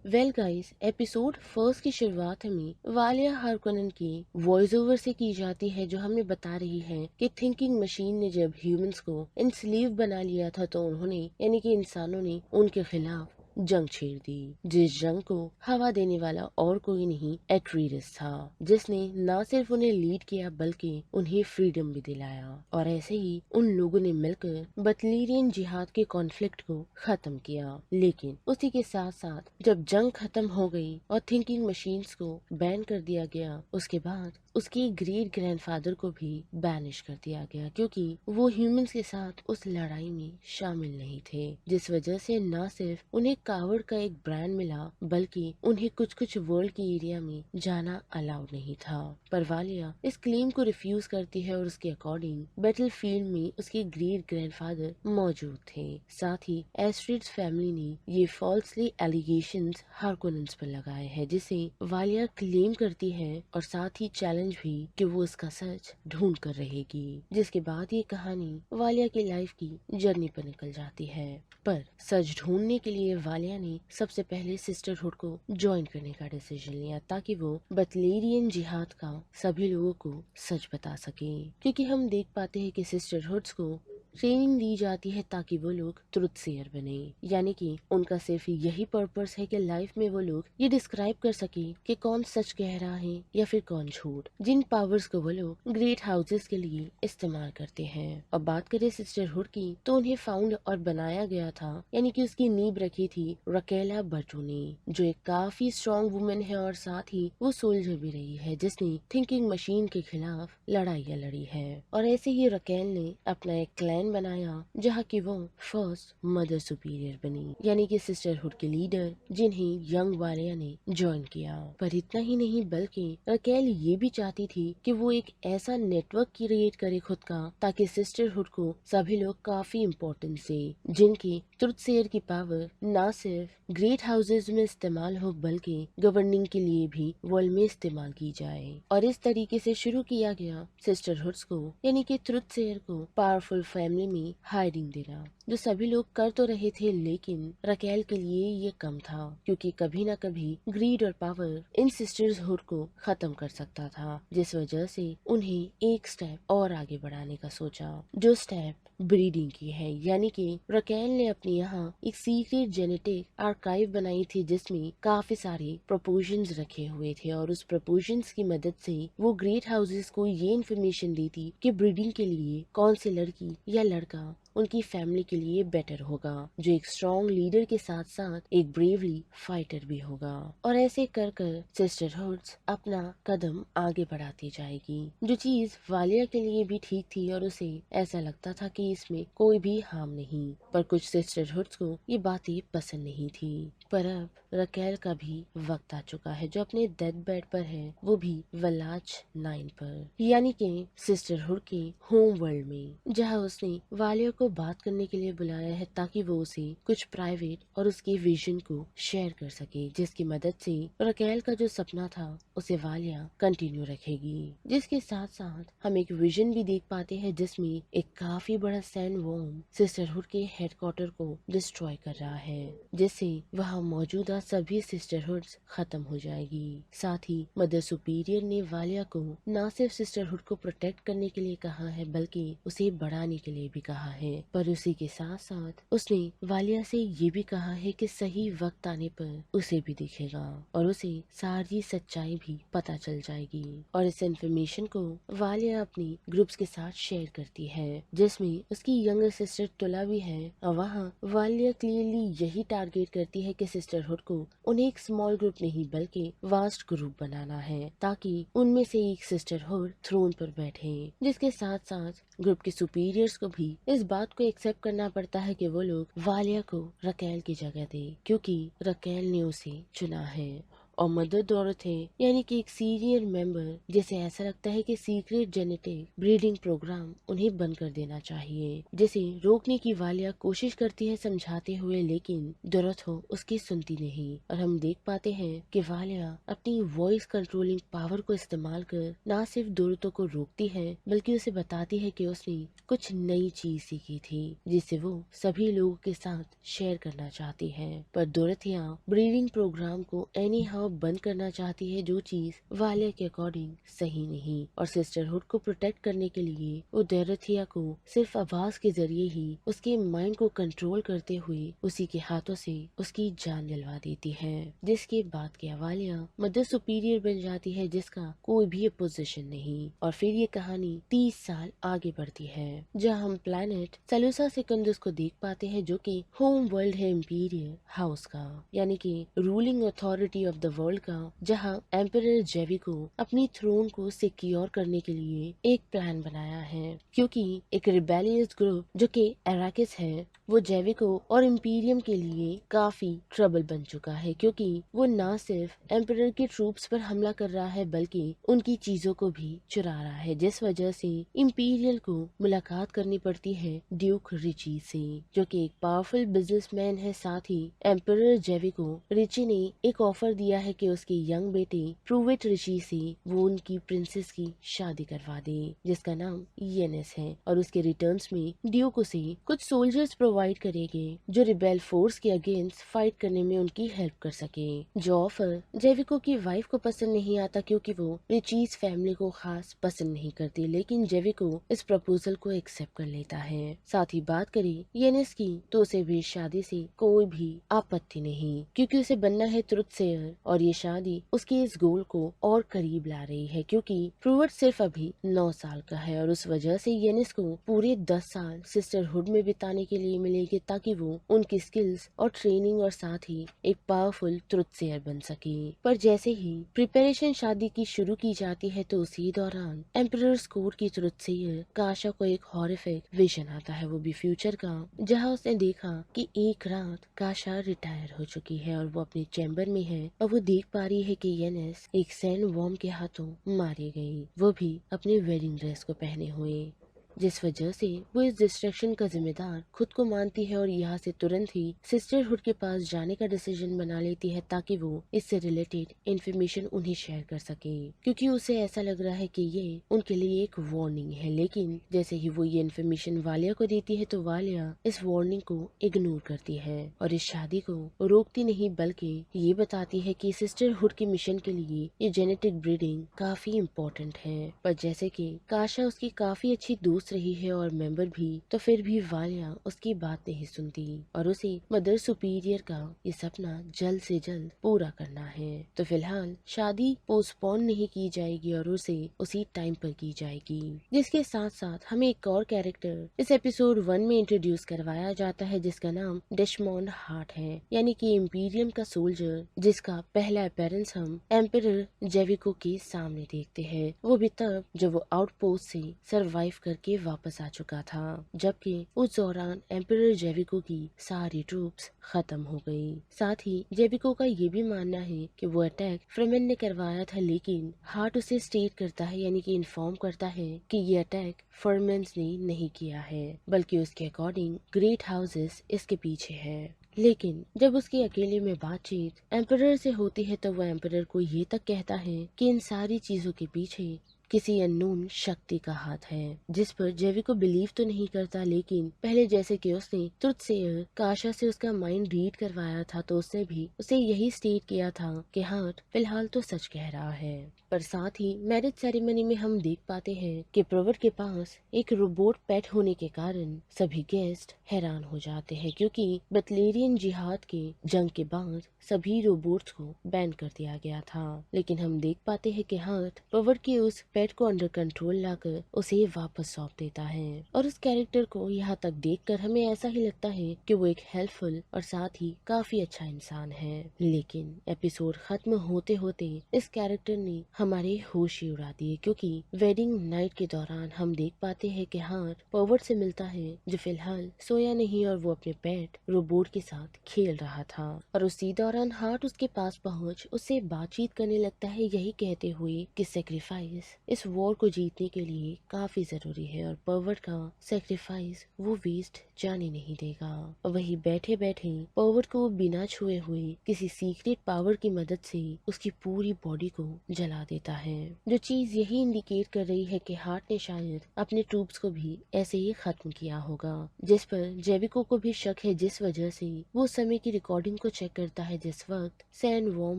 Well guys, episode first की शुरुआत हमें वालिया हारकोनन की वॉइस ओवर से की जाती है, जो हमें बता रही है कि थिंकिंग मशीन ने जब ह्यूमंस को इंस्लीव बना लिया था तो उन्होंने यानी कि इंसानों ने उनके खिलाफ जंग छेड़ दी। जिस जंग को हवा देने वाला और कोई नहीं एट्रीडस था, जिसने न सिर्फ उन्हें लीड किया बल्कि उन्हें फ्रीडम भी दिलाया। और ऐसे ही उन लोगों ने मिलकर बटलीरियन जिहाद के कॉन्फ्लिक्ट को खत्म किया। लेकिन उसी के साथ साथ जब जंग खत्म हो गई और थिंकिंग मशीन्स को बैन कर दिया गया, उसके बाद उसके ग्रेट ग्रैंडफादर को भी बैनिश कर दिया गया, क्योंकि वो ह्यूमंस के साथ उस लड़ाई में शामिल नहीं थे। जिस वजह से न सिर्फ उन्हें कावड़ का एक ब्रांड मिला बल्कि उन्हें कुछ कुछ वर्ल्ड के एरिया में जाना अलाउड नहीं था। पर वालिया इस क्लेम को रिफ्यूज करती है और उसके अकॉर्डिंग बैटल फील्ड में उसके ग्रेट ग्रैंडफादर मौजूद थे। साथ ही एस्ट्रिड्स फैमिली ने ये फॉल्सली एलिगेशंस हारकोनन्स पर लगाए हैं, जिसे वालिया क्लेम करती है और साथ ही चैलेंज भी कि वो इसका सच ढूंढ कर रहेगी। जिसके बाद ये कहानी वालिया की लाइफ की जर्नी पर निकल जाती है। पर सच ढूंढने के लिए वालिया ने सबसे पहले सिस्टरहुड को ज्वाइन करने का डिसीजन लिया, ताकि वो बटलेरियन जिहाद का सभी लोगों को सच बता सके। क्योंकि हम देख पाते हैं कि सिस्टरहुड्स को ट्रेनिंग दी जाती है ताकि वो लोग ट्रुथ सेयर बने, यानी कि उनका सिर्फ यही पर्पस है कि लाइफ में वो लोग ये डिस्क्राइब कर सके कि कौन सच कह रहा है या फिर कौन झूठ। जिन पावर्स को वो लोग ग्रेट हाउसेस के लिए इस्तेमाल करते हैं। अब बात करें सिस्टरहुड की, तो उन्हें फाउंड और बनाया गया था, यानी कि उसकी नींव रखी थी रकेला बर्टू ने, जो एक काफी स्ट्रॉन्ग वुमेन है और साथ ही वो सोल्जर भी रही है, जिसने थिंकिंग मशीन के खिलाफ लड़ाइयाँ लड़ी है। और ऐसे ही रकेल ने अपना एक क्लैन बनाया जहाँ की वो फर्स्ट मदर सुपीरियर बनी, यानी कि सिस्टरहुड के लीडर, जिन्हें यंग वालिया ने ज्वाइन किया। पर इतना ही नहीं बल्कि रकेल ये भी चाहती थी कि वो एक ऐसा नेटवर्क क्रिएट करे खुद का, ताकि सिस्टरहुड को सभी लोग काफी इम्पोर्टेंस दे, जिनकी ट्रुथ शेयर की पावर न सिर्फ ग्रेट हाउसेज में इस्तेमाल हो बल्कि गवर्निंग के लिए भी वर्ल्ड में इस्तेमाल की जाए। और इस तरीके से शुरू किया गया सिस्टरहुड्स को, यानी कि ट्रुथ शेयर को पावरफुल फैमिली में हायरिंग देना, जो सभी लोग कर तो रहे थे, लेकिन रकेल के लिए ये कम था, क्योंकि कभी न कभी ग्रीड और पावर इन सिस्टरहुड को खत्म कर सकता था। जिस वजह से उन्हें एक स्टेप और आगे बढ़ाने का सोचा, जो स्टेप ब्रीडिंग की है, यानी कि रकेल ने अपने यहाँ एक सीक्रेट जेनेटिक आर्काइव बनाई थी, जिसमें काफी सारे प्रपोजन्स रखे हुए थे, और उस प्रपोजन्स की मदद से वो ग्रेट हाउसेस को ये इन्फॉर्मेशन दी थी कि ब्रीडिंग के लिए कौन सी लड़की या लड़का उनकी फैमिली के लिए बेटर होगा, जो एक स्ट्रॉन्ग लीडर के साथ साथ एक ब्रेवली फाइटर भी होगा। और ऐसे कर कर सिस्टरहुड्स अपना कदम आगे बढ़ाती जाएगी, जो चीज वालिया के लिए भी ठीक थी और उसे ऐसा लगता था कि इसमें कोई भी हार्म नहीं। पर कुछ सिस्टरहुड्स को ये बातें पसंद नहीं थी। पर अब रकेल का भी वक्त आ चुका है, जो अपने डेथ बेड पर है, वो भी वलाच 9 पर, यानी कि सिस्टरहुड के होम वर्ल्ड में, जहाँ उसने वालिया को बात करने के लिए बुलाया है, ताकि वो उसे कुछ प्राइवेट और उसके विजन को शेयर कर सके, जिसकी मदद से रकेल का जो सपना था उसे वालिया कंटिन्यू रखेगी। जिसके साथ साथ हम एक विजन भी देख पाते हैं, जिसमें एक काफी बड़ा सैंड वॉर्म सिस्टरहुड के हेडक्वार्टर को डिस्ट्रॉय कर रहा है, जिससे वहाँ मौजूदा सभी सिस्टरहुड्स खत्म हो जाएगी। साथ ही मदर सुपीरियर ने वालिया को न सिर्फ सिस्टरहुड को प्रोटेक्ट करने के लिए कहा है बल्कि उसे बढ़ाने के लिए भी कहा है। पर उसी के साथ साथ उसने वालिया से ये भी कहा है कि सही वक्त आने पर उसे भी दिखेगा और उसे सारी सच्चाई भी पता चल जाएगी। और इस इन्फॉर्मेशन को वालिया अपनी ग्रुप्स के साथ शेयर करती है, जिसमें उसकी यंगर सिस्टर तुला भी है। और वहाँ वालिया क्लियरली यही टारगेट करती है कि सिस्टरहुड को उन्हें एक स्मॉल ग्रुप नहीं बल्कि वास्ट ग्रुप बनाना है, ताकि उनमें से एक सिस्टरहुड थ्रोन पर बैठे। जिसके साथ साथ ग्रुप के सुपीरियर्स को भी इस बात को एक्सेप्ट करना पड़ता है कि वो लोग वालिया को रकेल की जगह दे, क्योंकि रकेल ने उसे चुना है। और मदर डोरथी यानी कि एक सीनियर मेंबर जिसे ऐसा लगता है कि सीक्रेट जेनेटिक ब्रीडिंग प्रोग्राम उन्हें बंद कर देना चाहिए, जिसे रोकने की वालिया कोशिश करती है समझाते हुए, लेकिन डोरथो उसकी सुनती नहीं। और हम देख पाते हैं कि वालिया अपनी वॉइस कंट्रोलिंग पावर को इस्तेमाल कर न सिर्फ डोरथो को रोकती है बल्कि उसे बताती है कि उसने कुछ नई चीज सीखी थी जिसे वो सभी लोगों के साथ शेयर करना चाहती है। पर डोरथिया ब्रीडिंग प्रोग्राम को एनी हाउ बंद करना चाहती है, जो चीज वालिया के अकॉर्डिंग सही नहीं। और सिस्टरहुड को प्रोटेक्ट करने के लिए वो डोरथिया को सिर्फ आवाज के जरिए ही उसके माइंड को कंट्रोल करते हुए उसी के हाथों से उसकी जान दिलवा देती है, जिसके बाद के वालिया मदर सुपीरियर बन जाती है जिसका कोई भी अपोजिशन नहीं। और फिर ये कहानी 30 साल आगे बढ़ती है जहाँ हम प्लैनेट सेलुसा सेकंडस को देख पाते हैं, जो कि होम वर्ल्ड है इंपीरियल हाउस का, यानी कि ruling authority of the world का, जहाँ एम्परर जेविको अपनी थ्रोन को सिक्योर करने के लिए एक प्लान बनाया है, क्योंकि एक रिबेलियस ग्रुप जो कि एराकिस है वो जेविको और इम्पीरियम के लिए काफी ट्रबल बन चुका है, क्योंकि वो न सिर्फ एम्परर के ट्रूप्स पर हमला कर रहा है बल्कि उनकी चीजों को भी चुरा रहा है, जिस वजह से इम्पीरियल को मुलाकात करनी पड़ती है ड्यूक रिची से, जो कि एक पावरफुल बिजनेसमैन है। साथ ही एम्परर जेविको रिची ने एक ऑफर दिया है कि उसके यंग बेटे प्रूवेट रिची से वो उनकी प्रिंसेस की शादी करवा दे, जिसका नाम येनेस है, और उसके रिटर्न्स में ड्यूक उसे कुछ सोल्जर्स प्रोवाइड करेंगे जो रिबेल फोर्स के अगेंस्ट फाइट करने में उनकी हेल्प कर सके। जो ऑफर जेविको की वाइफ को पसंद नहीं आता क्योंकि वो रिचीज फैमिली को खास पसंद नहीं करती, लेकिन जेविको इस प्रपोजल को एक्सेप्ट कर लेता है। साथ ही बात करें येनेस की तो उसे भी शादी से कोई भी आपत्ति नहीं, क्योंकि उसे बनना है ट्रुथ सेयर, और ये शादी उसके इस गोल को और करीब ला रही है, क्योंकि प्रूवर्ट सिर्फ अभी 9 साल का है और उस वजह से येनेस को पूरे 10 साल सिस्टरहुड में बिताने के लिए मिलेगी ताकि वो उनकी स्किल्स और ट्रेनिंग और साथ ही एक पावरफुल ट्रुथ सेयर बन सके। पर जैसे ही प्रिपरेशन शादी की शुरू की जाती है तो उसी दौरान एम्परर्स कोर्ट की ट्रुथ सेयर काशा को एक हॉरिफिक विजन आता है, वो भी फ्यूचर का, जहाँ उसने देखा कि एक रात काशा रिटायर हो चुकी है और वो अपने चैम्बर में है और वो देख पा रही है कि येनेस एक सैंड वॉर्म के हाथों मारी गई, वो भी अपने वेडिंग ड्रेस को पहने हुए, जिस वजह से वो इस डिस्ट्रैक्शन का जिम्मेदार खुद को मानती है और यहाँ से तुरंत ही सिस्टरहुड के पास जाने का डिसीजन बना लेती है ताकि वो इससे रिलेटेड इन्फॉर्मेशन उन्हें शेयर कर सके, क्योंकि उसे ऐसा लग रहा है कि ये उनके लिए एक वार्निंग है। लेकिन जैसे ही वो ये इन्फॉर्मेशन वालिया को देती है तो वालिया इस वार्निंग को इग्नोर करती है और इस शादी को रोकती नहीं, बल्कि ये बताती है कि सिस्टरहुड के मिशन के लिए ये जेनेटिक ब्रीडिंग काफी इम्पोर्टेंट है। पर जैसे कि काशा उसकी काफी अच्छी दोस्त रही है और मेंबर भी, तो फिर भी वालिया उसकी बात नहीं सुनती और उसे मदर सुपीरियर का ये सपना जल्द से जल्द पूरा करना है। तो फिलहाल शादी पोस्टपोन नहीं की जाएगी और उसे उसी टाइम पर की जाएगी, जिसके साथ साथ हमें एक और कैरेक्टर इस एपिसोड 1 में इंट्रोड्यूस करवाया जाता है जिसका नाम डेस्मोंड हार्ट है, यानी कि इम्पीरियम का सोल्जर, जिसका पहला अपीयरेंस हम एम्परर जेविको के सामने देखते हैं, वो भी तब जब वो आउटपोस्ट से सरवाइव करके वापस आ चुका था, जबकि उस दौरान एम्परर जेविको की सारी ट्रूप्स खत्म हो गई। साथ ही जेविको का ये भी मानना है कि वो अटैक फ्रेमेन ने करवाया था, लेकिन हार्ट उसे स्टेट करता है, यानी कि इन्फॉर्म करता है कि ये अटैक फर्मेंस ने नहीं किया है, बल्कि उसके अकॉर्डिंग ग्रेट हाउसेस इसके पीछे है। लेकिन जब उसकी अकेले में बातचीत एम्परर से होती है तो वो एम्परर को ये तक कहता है कि इन सारी चीजों के पीछे किसी अननोन शक्ति का हाथ है, जिस पर जेविको बिलीव तो नहीं करता, लेकिन पहले जैसे कि उसने ट्रुथ सेयर काशा से उसका माइंड रीड करवाया था तो उसने भी उसे यही स्टेट किया था कि हार्ट फिलहाल तो सच कह रहा है। पर साथ ही मैरिज सेरेमनी में हम देख पाते हैं कि प्रोवर्ट के पास एक रोबोट पेट होने के कारण सभी गेस्ट हैरान हो जाते हैं, क्योंकि बतलेरियन जिहाद के जंग के बाद सभी रोबोट्स को बैन कर दिया गया था। लेकिन हम देख पाते हैं कि हार्ट प्रोवर्ट की उस पेट को अंडर कंट्रोल लाकर उसे वापस सौंप देता है। और उस कैरेक्टर को यहाँ तक देखकर हमें ऐसा ही लगता है कि वो एक हेल्पफुल और साथ ही काफी अच्छा इंसान है। लेकिन एपिसोड खत्म होते होते इस कैरेक्टर ने हमारे होश ही उड़ा दिए, क्योंकि वेडिंग नाइट के दौरान हम देख पाते हैं कि हार्ट पॉवर्ट से मिलता है, जो फिलहाल सोया नहीं और वो अपने पेट रोबोट के साथ खेल रहा था। और उसी दौरान हार्ट उसके पास पहुंच उससे बातचीत करने लगता है, यही कहते हुए कि सेक्रीफाइस इस वॉर को जीतने के लिए काफी जरूरी है और पर्वत का सेक्रीफाइस वो वेस्ट जाने नहीं देगा। और वही बैठे बैठे पर्वत को बिना छुए हुए किसी सीक्रेट पावर की मदद से उसकी पूरी बॉडी को जला देता है, जो चीज यही इंडिकेट कर रही है कि हार्ट ने शायद अपने ट्रूप्स को भी ऐसे ही खत्म किया होगा। जिस पर जेविको को भी शक है, जिस वजह से वो समय की रिकॉर्डिंग को चेक करता है जिस वक्त सैंड वॉर्म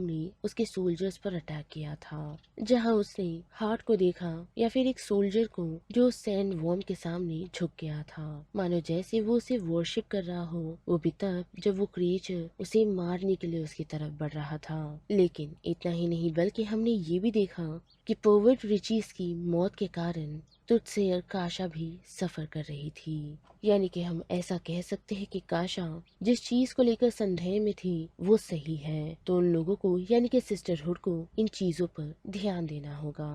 ने उसके सोल्जर्स पर अटैक किया था, जहां उसने हार्ट को देखा या फिर एक सोल्जर को जो सैंड वॉर्म के सामने झुक गया था, मानो जैसे वो उसे वर्शिप कर रहा हो। वो भी तब जब वो क्रिएचर उसे मारने के लिए उसकी तरफ बढ़ रहा था। लेकिन इतना ही नहीं, बल्कि हमने ये भी देखा कि पोवर्ट रिचीज की मौत के कारण तुझसे और काशा भी सफर कर रही थी। यानी कि हम ऐसा कह सकते हैं कि काशा जिस चीज को लेकर संदेह में थी वो सही है, तो उन लोगों को यानी कि सिस्टरहुड को इन चीजों पर ध्यान देना होगा।